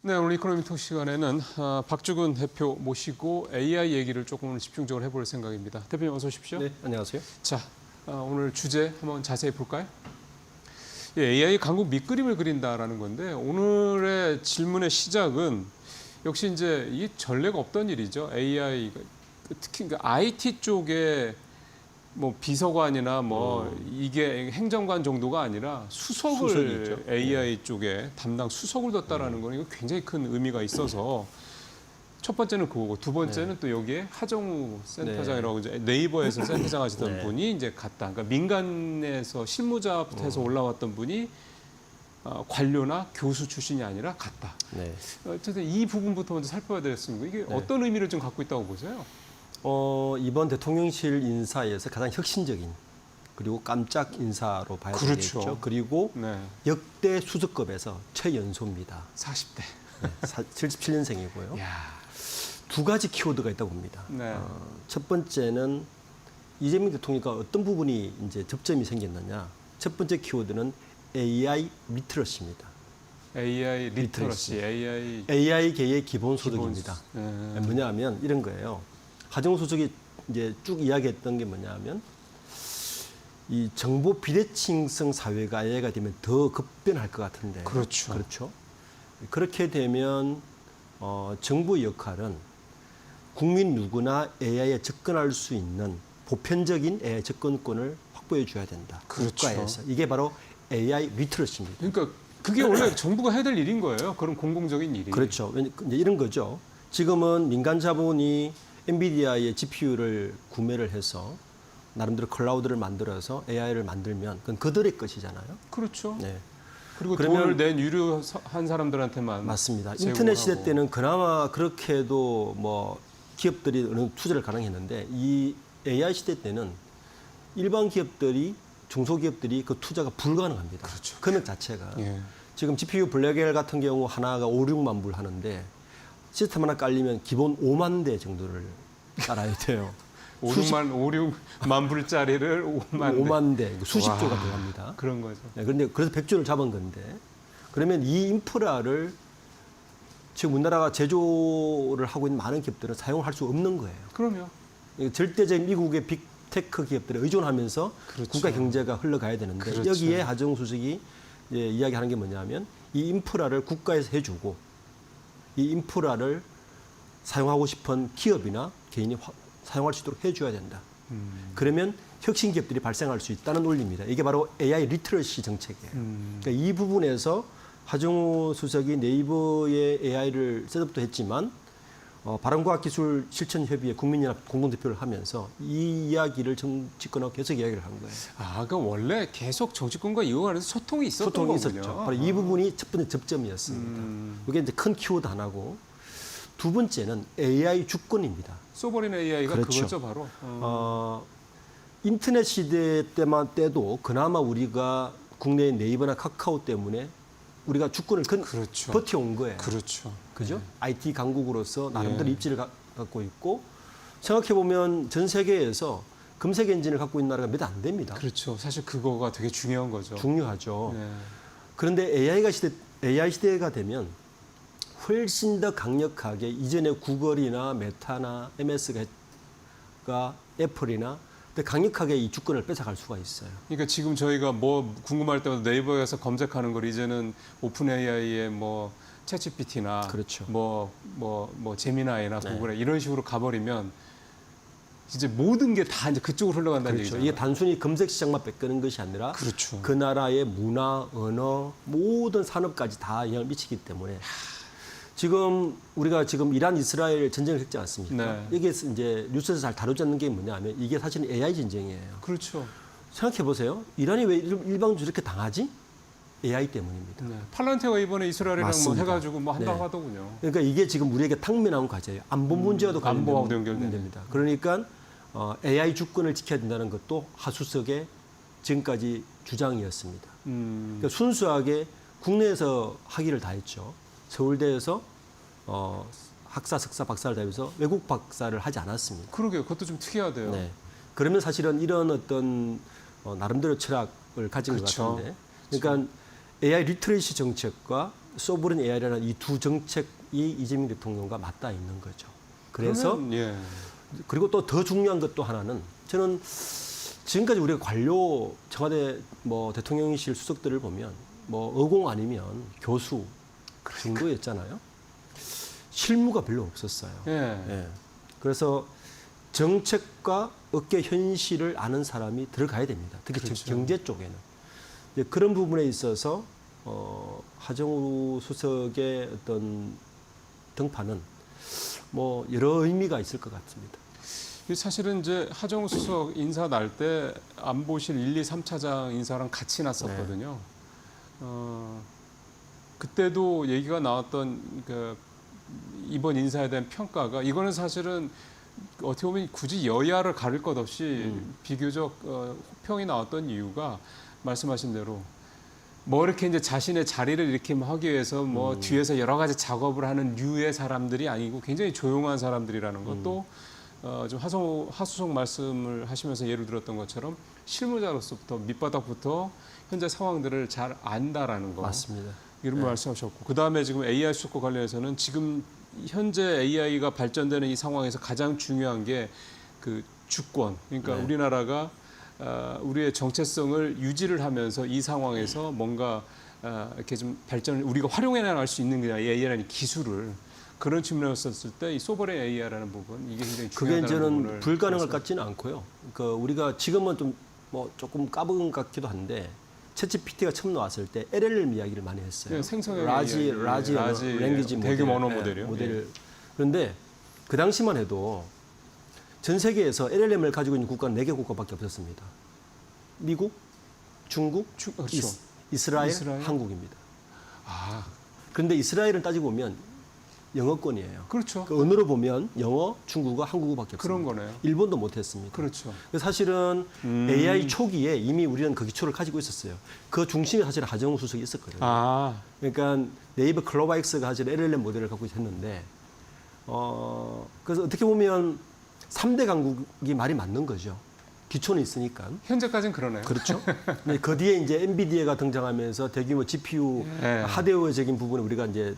네, 오늘 이코노미 톡 시간에는 박주근 대표 모시고 AI 얘기를 조금 집중적으로 해볼 생각입니다. 대표님 어서 오십시오. 네, 안녕하세요. 자, 오늘 주제 한번 자세히 볼까요? 예, AI 강국 밑그림을 그린다라는 건데 오늘의 질문의 시작은 역시 이제 이 전례가 없던 일이죠. AI 특히 IT 쪽에 뭐 비서관이나 뭐 이게 행정관 정도가 아니라 수석을 AI 쪽에 담당 수석을 뒀다라는 건 이거 굉장히 큰 의미가 있어서 첫 번째는 그거고 두 번째는 또 여기에 하정우 센터장이라고 이제 네이버에서 센터장 하시던 분이 이제 갔다. 그러니까 민간에서 실무자부터 해서 올라왔던 분이 관료나 교수 출신이 아니라 갔다. 네. 어쨌든 이 부분부터 먼저 살펴봐야 되겠습니다. 이게 어떤 의미를 좀 갖고 있다고 보세요? 이번 대통령실 인사에서 가장 혁신적인 그리고 깜짝 인사로 봐야 그렇죠. 되겠죠. 그리고 역대 수석급에서 최연소입니다. 40대. 네, 77년생이고요. 두 가지 키워드가 있다고 봅니다. 첫 번째는 이재명 대통령과 어떤 부분이 이제 접점이 생겼느냐. 첫 번째 키워드는 AI 리터러시입니다. AI 리터러시, AI계의 기본소득입니다. 뭐냐면 이런 거예요. 하정우 수석이 이제 쭉 이야기했던 게 뭐냐면 이 정보 비대칭성 사회가 AI가 되면 더 급변할 것 같은데. 그렇죠. 그렇게 되면 정부의 역할은 국민 누구나 AI에 접근할 수 있는 보편적인 AI 접근권을 확보해 줘야 된다. 국가에서. 이게 바로 AI 리터러시입니다. 그러니까 그게 원래 정부가 해야 될 일인 거예요. 그런 공공적인 일이. 그렇죠. 이제 이런 거죠. 지금은 민간 자본이 엔비디아의 GPU를 구매를 해서 나름대로 클라우드를 만들어서 AI를 만들면 그건 그들의 것이잖아요. 그렇죠. 네. 그리고 돈을 낸 유료한 사람들한테만 맞습니다. 인터넷 시대 때는 그나마 그렇게 해도 뭐 기업들이 어느 정도 투자를 가능했는데 이 AI 시대 때는 일반 기업들이 중소기업들이 그 투자가 불가능합니다. 그렇죠. 금액 자체가. 지금 GPU 블랙엘 같은 경우 하나가 5, 6만 불 하는데 시스템 하나 깔리면 기본 5만 대 정도를 깔아야 돼요. 6만 불짜리를 5만 대, 수십 조가 들어갑니다. 그런 거죠. 그런데 그래서 100조를 잡은 건데 그러면 이 인프라를 지금 우리나라가 제조를 하고 있는 많은 기업들은 사용할 수 없는 거예요. 그럼요. 절대적인 미국의 빅테크 기업들에 의존하면서 국가 경제가 흘러가야 되는데 여기에 하정우 수석이 이야기하는 게 뭐냐면 이 인프라를 국가에서 해주고 이 인프라를 사용하고 싶은 기업이나 개인이 사용할 수 있도록 해줘야 된다. 그러면 혁신 기업들이 발생할 수 있다는 논리입니다. 이게 바로 AI 리터러시 정책이에요. 그러니까 이 부분에서 하정우 수석이 네이버의 AI를 셋업도 했지만 바람과학기술 실천협의회 국민연합 공동대표를 하면서 이 이야기를 정치권하고 계속 이야기를 한 거예요. 그러니까 원래 계속 정치권과 이거 관해서 소통이 있었던 거군요. 있었죠. 바로 이 부분이 첫 번째 접점이었습니다. 이게 이제 큰 키워드 하나고 두 번째는 AI 주권입니다. 소버린 AI가 그거죠, 바로. 인터넷 시대 때도 그나마 우리가 국내 네이버나 카카오 때문에 우리가 주권을 버텨온 거예요. 그죠? IT 강국으로서 나름대로 입지를 갖고 있고 생각해보면 전 세계에서 검색 엔진을 갖고 있는 나라가 몇 안 됩니다. 그렇죠. 사실 그거가 되게 중요한 거죠. 중요하죠. 그런데 AI 시대가 되면 훨씬 더 강력하게 이전에 구글이나 메타나 MS가 애플이나 강력하게 이 주권을 뺏어갈 수가 있어요. 그러니까 지금 저희가 뭐 궁금할 때마다 네이버에 가서 검색하는 걸 이제는 오픈 AI의 뭐 챗GPT나 뭐 제미나이나 구글에 이런 식으로 가버리면 이제 모든 게 다 이제 그쪽으로 흘러간다는 얘기죠. 이게 단순히 검색 시장만 뺏기는 것이 아니라 그 나라의 문화, 언어, 모든 산업까지 다 영향을 미치기 때문에 지금 우리가 지금 이란 이스라엘 전쟁을 했지 않습니까? 여기에 이제 뉴스에서 잘 다루지 않는 게 뭐냐면 이게 사실은 AI 전쟁이에요. 생각해 보세요. 이란이 왜 일방적으로 이렇게 당하지? AI 때문입니다. 팔란테가 이번에 이스라엘이랑 뭐 해가지고 뭐 한다고 하더군요. 그러니까 이게 지금 우리에게 탕민한 과제예요. 안보 문제와도 안보하고도 연결됩니다. 그러니까 AI 주권을 지켜야 된다는 것도 하수석의 지금까지 주장이었습니다. 그러니까 순수하게 국내에서 학위를 다 했죠. 서울대에서 학사, 석사, 박사를 다해서 외국 박사를 하지 않았습니다. 그러게요. 그것도 좀 특이하대요. 그러면 사실은 이런 어떤 나름대로 철학을 가진 것 같은데, 그러니까 AI 리터러시 정책과 소브린 AI라는 이 두 정책이 이재명 대통령과 맞닿아 있는 거죠. 그래서 그러면, 예. 그리고 또 더 중요한 것도 하나는 저는 지금까지 우리가 관료 청와대 뭐 대통령실 수석들을 보면 뭐 어공 아니면 교수 정도였잖아요. 실무가 별로 없었어요. 예. 예. 그래서 정책과 업계 현실을 아는 사람이 들어가야 됩니다. 특히 그렇죠. 경제 쪽에는. 이제 그런 부분에 있어서 하정우 수석의 어떤 등판은 뭐 여러 의미가 있을 것 같습니다. 사실은 이제 하정우 수석 인사 날 때 안보실 1, 2, 3차장 인사랑 같이 났었거든요. 그때도 얘기가 나왔던 그 이번 인사에 대한 평가가 이거는 사실은 어떻게 보면 굳이 여야를 가릴 것 없이 비교적 호평이 나왔던 이유가 말씀하신 대로 뭐 이렇게 이제 자신의 자리를 이렇게 하기 위해서 뭐 뒤에서 여러 가지 작업을 하는 류의 사람들이 아니고 굉장히 조용한 사람들이라는 것도 좀 하수석 말씀을 하시면서 예를 들었던 것처럼 실무자로서부터 밑바닥부터 현재 상황들을 잘 안다라는 거. 맞습니다. 이런 말씀하셨고 그다음에 지금 AI 수석과 관련해서는 지금 현재 AI가 발전되는 이 상황에서 가장 중요한 게 그 주권. 그러니까 우리나라가 우리의 정체성을 유지를 하면서 이 상황에서 뭔가 이렇게 좀 발전을 우리가 활용해 나갈 수 있는 게 AI라는 기술을 그런 측면에서 썼을 때 이 소버레인 AI라는 부분 이게 굉장히 그게 중요하다는 저는 부분을 불가능할 것 같지는 않고요. 그 우리가 지금은 좀 뭐 조금 까먹은 것 같기도 한데 챗GPT가 처음 나왔을 때 LLM 이야기를 많이 했어요. 네, 생성형 라지 AI, 랭귀지 대규모 언어 모델, 모델이요. 모델. 그런데 그 당시만 해도 전 세계에서 LLM을 가지고 있는 국가는 4개 국가밖에 없었습니다. 미국, 중국, 그렇죠. 이스라엘, 이스라엘? 한국입니다. 아, 그런데 이스라엘은 따지고 보면 영어권이에요. 그렇죠. 그 언어로 보면 영어, 중국어, 한국어밖에 없습니다. 그런 거네요. 일본도 못했습니다. 그렇죠. 사실은 AI 초기에 이미 우리는 그 기초를 가지고 있었어요. 그 중심에 사실 하정우 수석이 있었거든요. 아, 그러니까 네이버 클로바익스가 사실 LLM 모델을 갖고 했는데, 그래서 어떻게 보면 3대 강국이 말이 맞는 거죠. 기초는 있으니까. 현재까지는 그러네요. 그렇죠. 근데 그 뒤에 이제 엔비디아가 등장하면서 대규모 GPU 네. 하드웨어적인 부분이 우리가 이제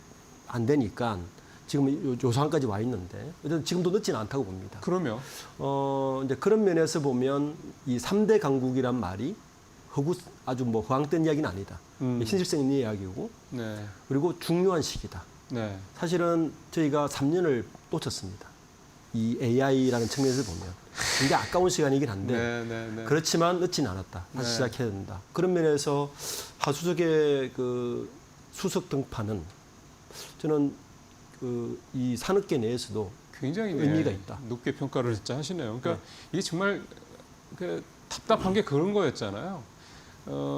안 되니까 지금 요 상까지 와 있는데 어쨌든 지금도 늦지는 않다고 봅니다. 그러면 이제 그런 면에서 보면 이 3대 강국이란 말이 아주 뭐 허황된 이야기는 아니다. 현실성 있는 이야기고 네, 그리고 중요한 시기다. 네, 사실은 저희가 3년을 놓쳤습니다. 이 AI라는 측면에서 보면 굉장히 아까운 시간이긴 한데 네, 네, 네. 그렇지만 늦지는 않았다. 다시 네. 시작해야 된다. 그런 면에서 하수석의 그 수석 등판은 저는 이 산업계 내에서도 굉장히 의미가 있다. 높게 평가를 진짜 하시네요. 그러니까 네. 이게 정말 그 답답한 게 그런 거였잖아요.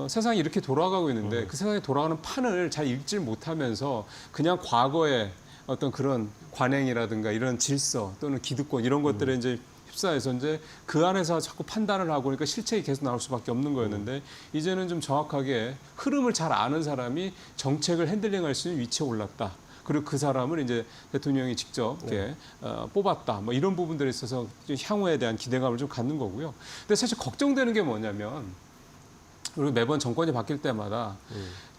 세상이 이렇게 돌아가고 있는데 그 세상에 돌아가는 판을 잘 읽질 못하면서 그냥 과거의 어떤 그런 관행이라든가 이런 질서 또는 기득권 이런 것들에 이제 휩싸여서 이제 그 안에서 자꾸 판단을 하고 그러니까 실책이 계속 나올 수밖에 없는 거였는데 이제는 좀 정확하게 흐름을 잘 아는 사람이 정책을 핸들링할 수 있는 위치에 올랐다. 그리고 그 사람을 이제 대통령이 직접 이렇게 뽑았다. 뭐 이런 부분들에 있어서 좀 향후에 대한 기대감을 좀 갖는 거고요. 근데 사실 걱정되는 게 뭐냐면 우리 매번 정권이 바뀔 때마다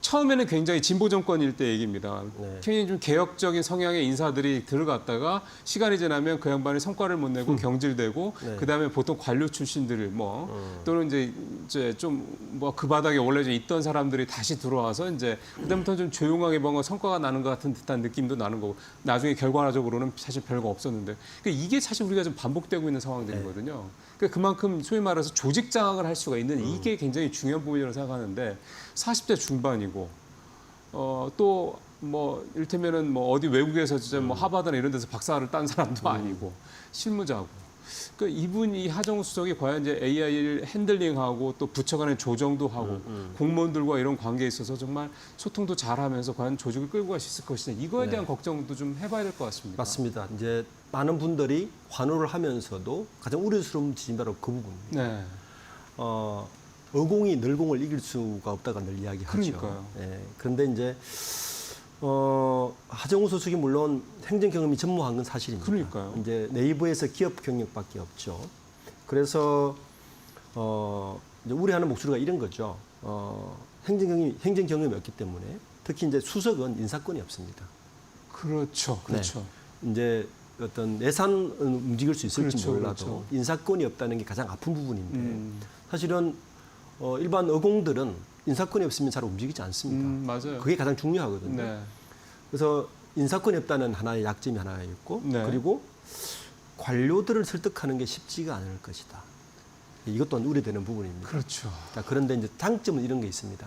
처음에는 굉장히 진보 정권일 때 얘기입니다. 네. 굉장히 좀 개혁적인 성향의 인사들이 들어갔다가 시간이 지나면 그 양반이 성과를 못 내고 경질되고 네. 그다음에 보통 관료 출신들 뭐 또는 이제 좀 뭐 그 바닥에 원래 좀 있던 사람들이 다시 들어와서 이제 그다음부터 좀 조용하게 뭔가 성과가 나는 것 같은 듯한 느낌도 나는 거고 나중에 결과적으로는 사실 별거 없었는데 그러니까 이게 사실 우리가 좀 반복되고 있는 상황들이거든요. 그러니까 그만큼 소위 말해서 조직 장악을 할 수가 있는 이게 굉장히 중요한 부분이라고 생각하는데 40대 중반이고 또 뭐 이를테면은 뭐 어디 외국에서 진짜 뭐 하버드나 이런 데서 박사를 딴 사람도 아니고 실무자고 그러니까 이분이 하정우 수석이 과연 이제 AI를 핸들링하고 또 부처 간의 조정도 하고 공무원들과 이런 관계에 있어서 정말 소통도 잘하면서 과연 조직을 끌고 갈 수 있을 것이냐 이거에 대한 걱정도 좀 해봐야 될 것 같습니다. 맞습니다. 이제 많은 분들이 환호를 하면서도 가장 우려스러운 지점이 바로 그 부분입니다. 네. 어공이 늘공을 이길 수가 없다가 늘 이야기하죠. 그러니까요. 예, 그런데 이제 하정우 수석이 물론 행정 경험이 전무한 건 사실입니다. 그러니까요. 이제 네이버에서 기업 경력밖에 없죠. 그래서 이제 우려하는 목소리가 이런 거죠. 행정 경험이 없기 때문에 특히 이제 수석은 인사권이 없습니다. 그렇죠. 그렇죠. 이제 어떤 예산은 움직일 수 있을지 그렇죠, 몰라도 그렇죠. 인사권이 없다는 게 가장 아픈 부분인데 사실은 일반 어공들은 인사권이 없으면 잘 움직이지 않습니다. 맞아요. 그게 가장 중요하거든요. 네. 그래서 인사권이 없다는 하나의 약점이 하나 있고 네. 그리고 관료들을 설득하는 게 쉽지가 않을 것이다. 이것 또한 우려되는 부분입니다. 그렇죠. 자, 그런데 이제 장점은 이런 게 있습니다.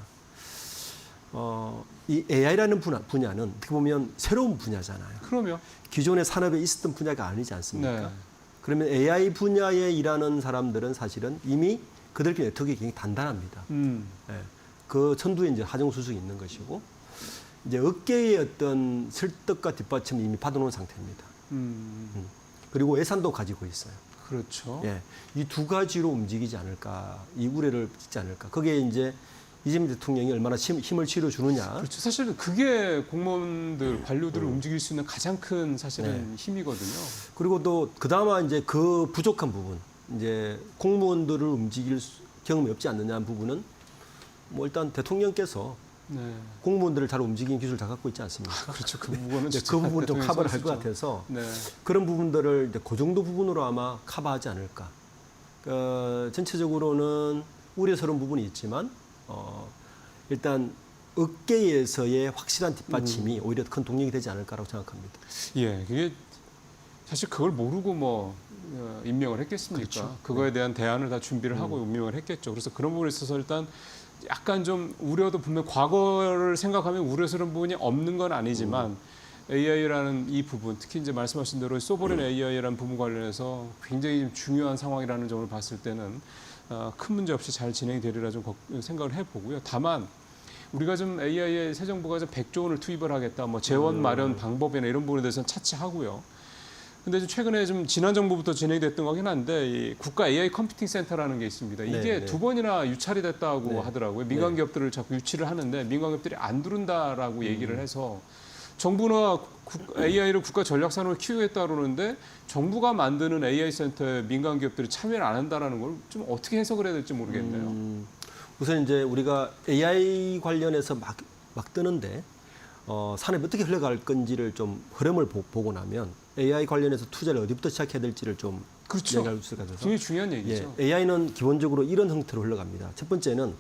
이 AI라는 분야는 어떻게 보면 새로운 분야잖아요. 그러면 기존의 산업에 있었던 분야가 아니지 않습니까? 네. 그러면 AI 분야에 일하는 사람들은 사실은 이미 그들끼리 네트워크가 굉장히 단단합니다. 예. 그 천두에 이제 하정수석이 있는 것이고 이제 업계의 어떤 설득과 뒷받침을 이미 받아놓은 상태입니다. 그리고 예산도 가지고 있어요. 그렇죠. 예. 이 두 가지로 움직이지 않을까, 이 우려를 짓지 않을까. 그게 이제 이재명 대통령이 얼마나 힘을 실어주느냐. 그렇죠. 사실은 그게 공무원들, 관료들을 움직일 수 있는 가장 큰 사실은 힘이거든요. 그리고 또 그나마 이제 그 부족한 부분, 이제 공무원들을 움직일 경험이 없지 않느냐는 부분은 뭐 일단 대통령께서 네. 공무원들을 잘 움직이는 기술을 다 갖고 있지 않습니까? 그렇죠. 그 부분은 이제 진짜 그 부분 좀 대통령 커버를 할 것 선수죠. 같아서 네. 그런 부분들을 이제 그 정도 부분으로 아마 커버하지 않을까. 전체적으로는 우려스러운 부분이 있지만 일단 업계에서의 확실한 뒷받침이 오히려 큰 동력이 되지 않을까라고 생각합니다. 예, 그게 사실 그걸 모르고 뭐 임명을 했겠습니까? 그렇죠. 그거에 대한 대안을 다 준비를 하고 임명을 했겠죠. 그래서 그런 부분에 있어서 일단 약간 좀 우려도 분명 과거를 생각하면 우려스러운 부분이 없는 건 아니지만 AI라는 이 부분, 특히 이제 말씀하신 대로 소버린 AI라는 부분 관련해서 굉장히 좀 중요한 상황이라는 점을 봤을 때는 큰 문제 없이 잘 진행이 되리라 좀 생각을 해보고요. 다만 우리가 좀 AI에 새 정부가 좀 100조 원을 투입을 하겠다, 뭐 재원 마련 방법이나 이런 부분에 대해서는 차치하고요. 근데 좀 최근에 좀 지난 정부부터 진행됐던 거긴 한데 이 국가 AI 컴퓨팅 센터라는 게 있습니다. 이게 네, 네. 2번이나 유찰이 됐다고 네. 하더라고요. 민간 네. 기업들을 자꾸 유치를 하는데 민간 기업들이 안 들은다라고 얘기를 해서 정부나 AI를 국가 전략 산업을 키우겠다 그러는데 정부가 만드는 AI 센터에 민간 기업들이 참여를 안 한다라는 걸 좀 어떻게 해석을 해야 될지 모르겠네요. 우선 이제 우리가 AI 관련해서 막 뜨는데 산업이 어떻게 흘러갈 건지를 좀 흐름을 보고 나면 AI 관련해서 투자를 어디부터 시작해야 될지를 좀 그렇죠. 이야기할 수 있을 것 같아서 굉장히 중요한 얘기죠. 예, AI는 기본적으로 이런 형태로 흘러갑니다. 첫 번째는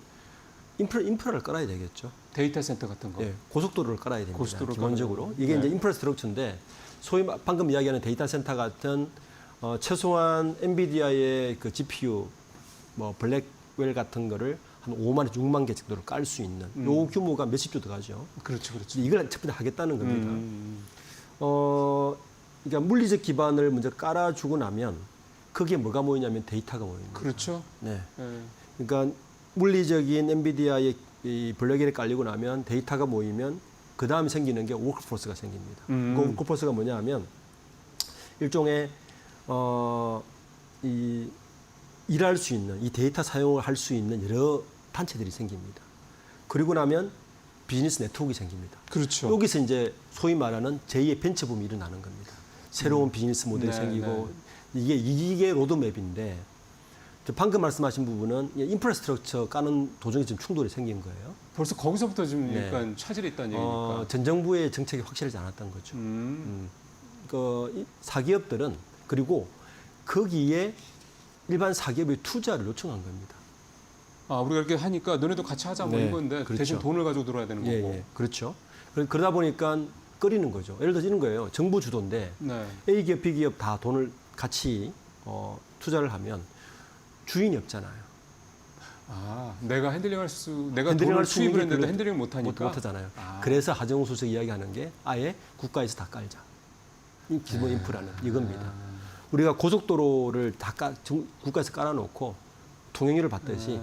인프라를 깔아야 되겠죠. 데이터 센터 같은 거. 예, 고속도로를 깔아야 됩니다. 고속도로를 기본적으로 깔아야 이게 되고. 이제 네. 인프라스트럭처인데 소위 방금 이야기하는 데이터 센터 같은 최소한 엔비디아의 그 GPU 뭐 블랙웰 같은 거를 한 5만, 6만 개 정도를 깔 수 있는 요 규모가 몇십조 들어가죠. 그렇죠, 그렇죠. 이걸 첫 번째 하겠다는 겁니다. 그러니까 물리적 기반을 먼저 깔아주고 나면 거기에 뭐가 모이냐면 데이터가 모입니다. 그렇죠. 네. 예. 그러니까 물리적인 엔비디아의 이 블랙웰이 깔리고 나면 데이터가 모이면 그 다음 생기는 게 워크포스가 생깁니다. 그 워크포스가 뭐냐하면 일종의 이 일할 수 있는 이 데이터 사용을 할 수 있는 여러 단체들이 생깁니다. 그리고 나면 비즈니스 네트워크가 생깁니다. 그렇죠. 여기서 이제 소위 말하는 제2의 벤처붐이 일어나는 겁니다. 새로운 비즈니스 모델이 네, 생기고 이게 로드맵인데 방금 말씀하신 부분은 인프라스트럭처 까는 도중에 지금 충돌이 생긴 거예요. 벌써 거기서부터 지금 네. 약간 차질이 있다는 얘기니까. 전 정부의 정책이 확실하지 않았던 거죠. 이 사기업들은 그리고 거기에 일반 사기업의 투자를 요청한 겁니다. 아, 우리가 이렇게 하니까 너네도 같이 하자 뭐 네, 이건데 그렇죠. 대신 돈을 가지고 들어야 되는 거고. 예, 그렇죠. 그러다 보니까 끓이는 거죠. 예를 들어서 이런 거예요. 정부 주도인데 네. A 기업, B 기업 다 돈을 같이 투자를 하면 주인이 없잖아요. 아, 내가 핸들링할 수, 내가 핸들링할 돈을 수 있는 투입을 게 했는데 별로 핸들링 못 하니까. 못 하잖아요. 아. 그래서 하정우 수석이 이야기하는 게 아예 국가에서 다 깔자. 이 기본 인프라는 이겁니다. 우리가 고속도로를 다 국가에서 깔아놓고 통행료를 받듯이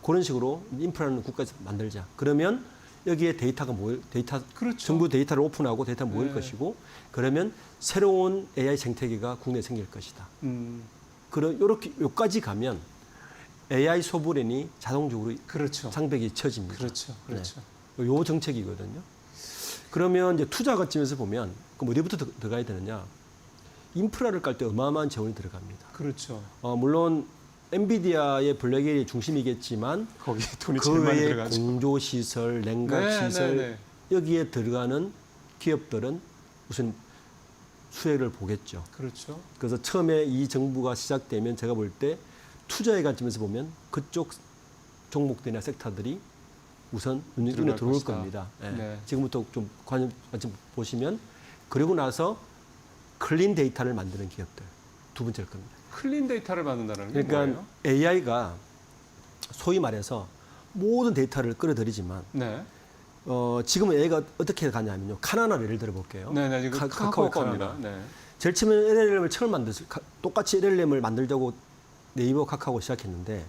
그런 식으로 인프라는 국가에서 만들자. 그러면 여기에 데이터가 그렇죠. 정부 데이터를 오픈하고 데이터가 모일 네. 것이고 그러면 새로운 AI 생태계가 국내에 생길 것이다. 요렇게 요까지 가면 AI 소브렌이 자동적으로 그렇죠. 장벽이 쳐집니다. 그렇죠. 그렇죠. 네. 요 정책이거든요. 그러면 이제 투자 관점에서 보면 그럼 어디부터 들어가야 되느냐? 인프라를 깔 때 어마어마한 재원이 들어갑니다. 그렇죠. 물론 엔비디아의 블랙웰이 중심이겠지만 거기 돈이 그 제일 많이 외에 들어가죠. 공조 시설, 냉각 네, 시설, 네, 네. 여기에 들어가는 기업들은 우선 수혜를 보겠죠. 그렇죠. 그래서 처음에 이 정부가 시작되면 제가 볼 때 투자의 관점에서 보면 그쪽 종목들이나 섹터들이 우선 눈에 들어올 것이다. 겁니다. 예. 네. 지금부터 좀 관점 보시면 그리고 나서 클린 데이터를 만드는 기업들 두 번째일 겁니다. 클린 데이터를 만든다는 게 그러니까 뭐예요? AI가 소위 말해서 모든 데이터를 끌어들이지만 네. 지금은 AI가 어떻게 가냐면요. 카나나를 예를 들어 볼게요. 네네. 이거 카카오 겁니다. 네. 제일 처음에 LLM을 처음 똑같이 LLM을 만들자고 네이버 카카오 시작했는데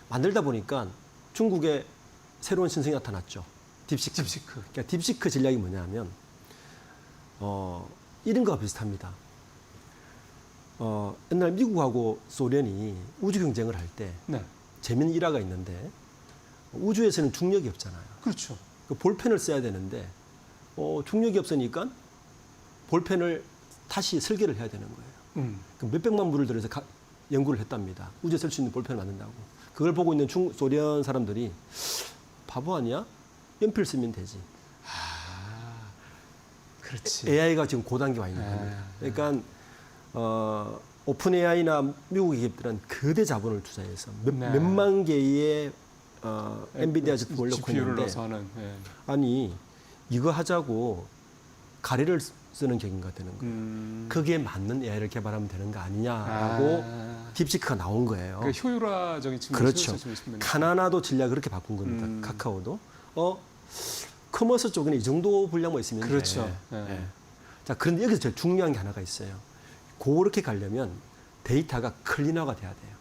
만들다 보니까 중국에 새로운 신성이 나타났죠. 딥시크. 그러니까 딥시크 전략이 뭐냐면 이런 거와 비슷합니다. 옛날 미국하고 소련이 우주 경쟁을 할 때 네. 재미있는 일화가 있는데 우주에서는 중력이 없잖아요. 그렇죠. 그 볼펜을 써야 되는데 중력이 없으니까 볼펜을 다시 설계를 해야 되는 거예요. 그 몇백만 불을 들여서 연구를 했답니다. 우주에 쓸 수 있는 볼펜을 만든다고. 그걸 보고 있는 소련 사람들이 바보 아니야? 연필 쓰면 되지. 그렇지. AI가 지금 그 단계에 와 있는 겁니다. 그러니까 오픈 AI나 미국 기업들은 거대 자본을 투자해서 몇만 개의 엔비디아 제품을 넣고 있는데 아니 이거 하자고 가래를 쓰는 격인가 되는 거예요. 거기에 맞는 AI를 개발하면 되는 거 아니냐라고 딥시크가 나온 거예요. 그 효율화적인 측면. 그렇죠. 카나나도 전략을 그렇게 바꾼 겁니다. 카카오도. 커머스 쪽에는 이 정도 분량만 있으면 그렇죠. 돼. 네. 자, 그런데 여기서 제일 중요한 게 하나가 있어요. 그렇게 가려면 데이터가 클린화가 돼야 돼요.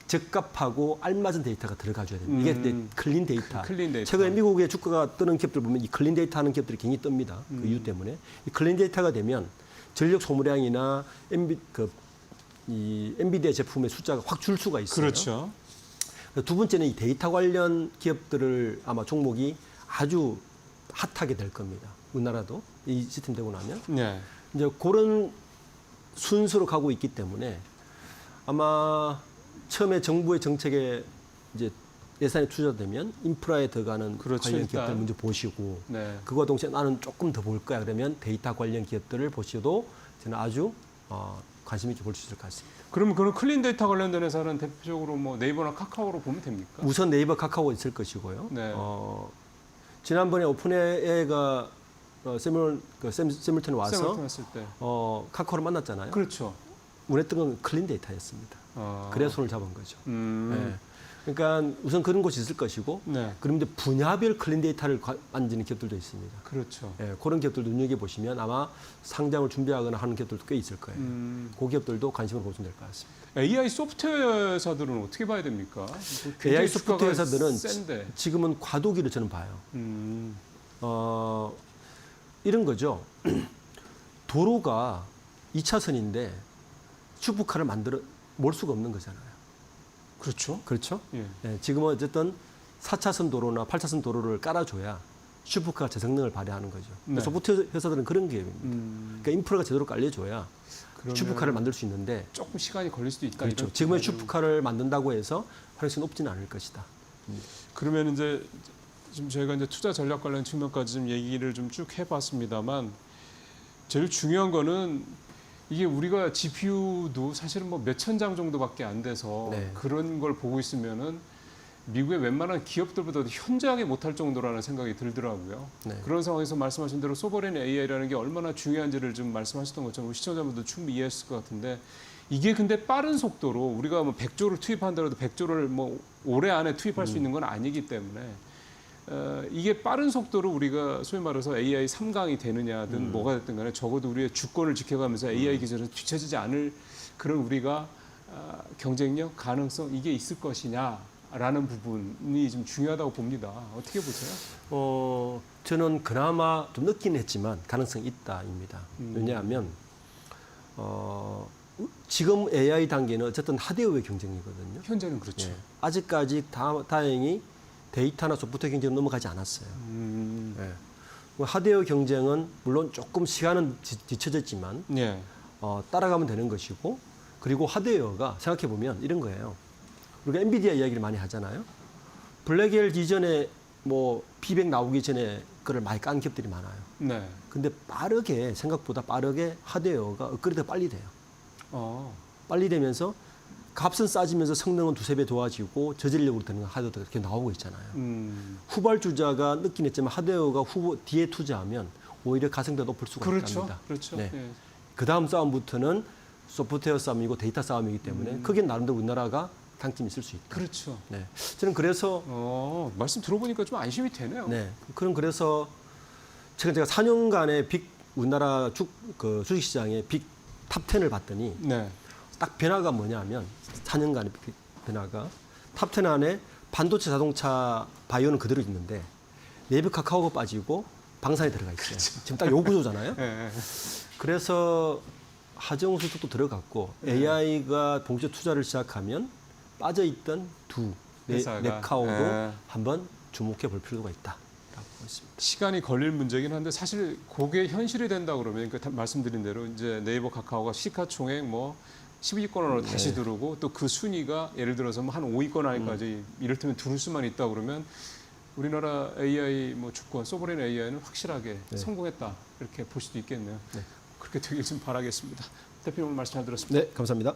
적합하고 알맞은 데이터가 들어가줘야 됩니다. 이게 클린 데이터. 클린 데이터. 최근에 미국의 주가가 뜨는 기업들 보면 이 클린 데이터 하는 기업들이 굉장히 뜹니다. 그 이유 때문에. 이 클린 데이터가 되면 전력 소모량이나 이 엔비디아 제품의 숫자가 확 줄 수가 있어요. 그렇죠. 두 번째는 이 데이터 관련 기업들을 아마 종목이 아주 핫하게 될 겁니다. 우리나라도 이 시스템 되고 나면. 네. 이제 그런 순서로 가고 있기 때문에 아마 처음에 정부의 정책에 이제 예산이 투자되면 인프라에 들어가는 그렇죠, 관련 일단. 기업들 먼저 보시고 네. 그거와 동시에 나는 조금 더 볼 거야 그러면 데이터 관련 기업들을 보셔도 저는 아주 관심 있게 볼 수 있을 것 같습니다. 그러면 그런 클린 데이터 관련된 회사는 대표적으로 뭐 네이버나 카카오로 보면 됩니까? 우선 네이버, 카카오 있을 것이고요. 네. 지난번에 오픈AI가 세밀턴 와서 세밀턴 했을 때. 카카오를 만났잖아요. 그렇죠. 원했던 건 클린 데이터였습니다. 그래서 손을 잡은 거죠. 네. 그러니까 우선 그런 곳이 있을 것이고, 네. 그런데 분야별 클린 데이터를 만지는 기업들도 있습니다. 그렇죠. 네, 그런 기업들도 눈여겨 보시면 아마 상장을 준비하거나 하는 기업들도 꽤 있을 거예요. 그 기업들도 관심을 보시면 될 것 같습니다. AI 소프트웨어 회사들은 어떻게 봐야 됩니까? AI 소프트웨어 회사들은 센데. 지금은 과도기를 저는 봐요. 이런 거죠. 도로가 2차선인데 슈퍼카를 몰 수가 없는 거잖아요. 그렇죠. 그렇죠? 예. 네, 지금은 어쨌든 4차선 도로나 8차선 도로를 깔아줘야 슈퍼카가 제 성능을 발휘하는 거죠. 네. 소프트웨어 회사들은 그런 기업입니다. 그러니까 인프라가 제대로 깔려줘야 슈퍼카를 만들 수 있는데 조금 시간이 걸릴 수도 있다. 그렇죠. 지금은 슈퍼카를 만든다고 해서 활용성이 높지는 않을 것이다. 그러면 이제 지금 저희가 이제 투자 전략 관련 측면까지 좀 얘기를 좀 쭉 해봤습니다만 제일 중요한 거는 이게 우리가 GPU도 사실은 뭐 몇천 장 정도밖에 안 돼서 네. 그런 걸 보고 있으면은 미국의 웬만한 기업들보다도 현저하게 못할 정도라는 생각이 들더라고요. 네. 그런 상황에서 말씀하신 대로 소버레인 AI라는 게 얼마나 중요한지를 좀 말씀하셨던 것처럼 우리 시청자분도 충분히 이해했을 것 같은데 이게 근데 빠른 속도로 우리가 뭐 100조를 투입한다고 해도 100조를 뭐 올해 안에 투입할 수 있는 건 아니기 때문에 이게 빠른 속도로 우리가 소위 말해서 AI 3강이 되느냐든 뭐가 됐든 간에 적어도 우리의 주권을 지켜가면서 AI 기술에서 뒤처지지 않을 그런 우리가 경쟁력, 가능성 이게 있을 것이냐라는 부분이 좀 중요하다고 봅니다. 어떻게 보세요? 저는 그나마 좀 늦긴 했지만 가능성이 있다입니다. 왜냐하면 지금 AI 단계는 어쨌든 하드웨어의 경쟁이거든요. 현재는 그렇죠. 예. 아직까지 다행히 데이터나 소프트웨어 경쟁은 넘어가지 않았어요. 예. 하드웨어 경쟁은 물론 조금 시간은 뒤쳐졌지만 예. 따라가면 되는 것이고 그리고 하드웨어가 생각해 보면 이런 거예요. 우리가 엔비디아 이야기를 많이 하잖아요. 블랙엘 이전에 뭐 P100 나오기 전에 거를 많이 깐 기업들이 많아요. 네. 근데 생각보다 빠르게 하드웨어가 업그레이드가 빨리 돼요. 어. 빨리 되면서 값은 싸지면서 성능은 두세 배 좋아지고 저질력으로 되는 하드웨어가 이렇게 나오고 있잖아요. 후발주자가 늦긴 했지만 하드웨어가 뒤에 투자하면 오히려 가성비가 높을 수가 있답니다. 그렇죠. 네. 예. 그 다음 싸움부터는 소프트웨어 싸움이고 데이터 싸움이기 때문에 그게 나름대로 우리나라가 강점이 있을 수 있다. 그렇죠. 네. 저는 그래서 말씀 들어보니까 좀 안심이 되네요. 네. 그래서 제가 4년간의 우리나라 주식시장의 빅 탑 10을 봤더니 네. 딱 변화가 뭐냐면 4년간의 변화가 탑 10 안에 반도체, 자동차, 바이오는 그대로 있는데 네이버 카카오가 빠지고 방산이 들어가 있어요. 그렇죠. 지금 딱 요 구조잖아요. 네. 그래서 하정우수도 들어갔고 AI가 본격 투자를 시작하면 빠져있던 회사가. 네카오도 한번 주목해 볼 필요가 있다라고 있습니다. 시간이 걸릴 문제긴 한데 사실 그게 현실이 된다 그러면 말씀드린 대로 이제 네이버 카카오가 시가총액 12위권 안으로 다시 들어오고 또 그 순위가 예를 들어서 한 5위권 안까지 이를테면 들을 수만 있다 그러면 우리나라 AI 주권 소버레인 AI는 확실하게 성공했다 이렇게 볼 수도 있겠네요. 네. 그렇게 되길 좀 바라겠습니다. 대표님 오늘 말씀 잘 들었습니다. 네, 감사합니다.